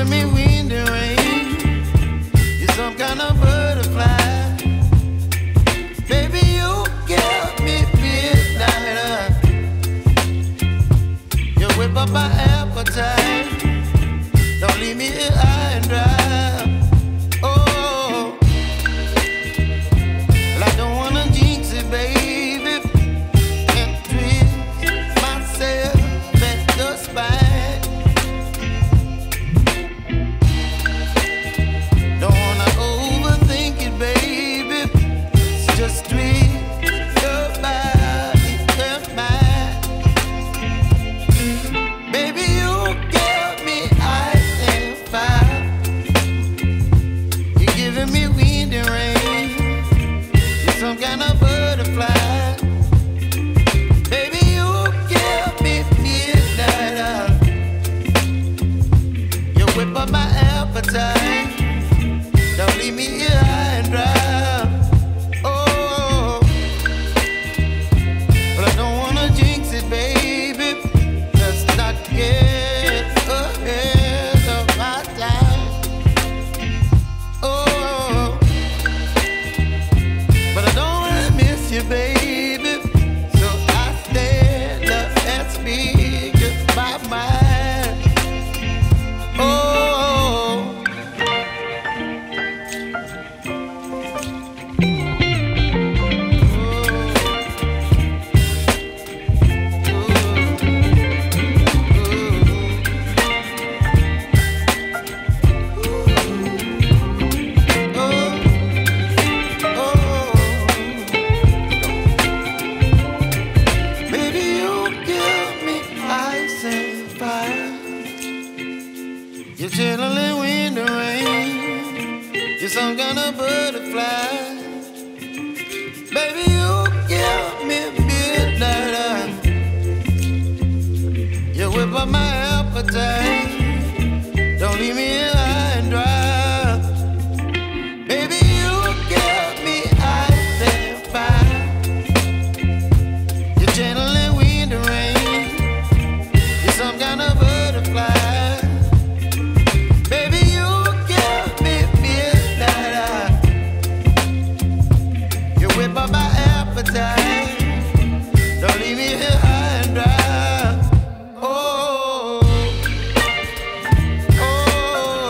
giving me wind and rain. You're some kind of butterfly. Baby, you give me midnight. You whip up my appetite. Don't leave me here high and dry. Oh, well, I don't wanna jinx it, baby, and twist myself at the spine. Don't wanna overthink it, baby. It's just twist your body and mine. Baby, you give me ice and fire. You're giving me wind and rain. You're some kind of butterfly. Baby, you give me midnight. You whip up my appetite. Don't leave me here high and dry. Oh, but I don't wanna jinx it, baby. Let's not get ahead of my time. Oh, but I don't wanna miss you, baby. So I stand up and speak my mind. Oh. Baby, you give me ice and fire. You're chilling wind and rain. You're some kind of butterfly. Baby, you give me midnight. You whip up my appetite. Don't leave me here high and dry. Baby, you give me ice and fire. You're channeling wind and rain. You're some kind of butterfly. Baby, you give me midnight. You whip up my appetite. Don't leave me here high and dry. Oh, oh,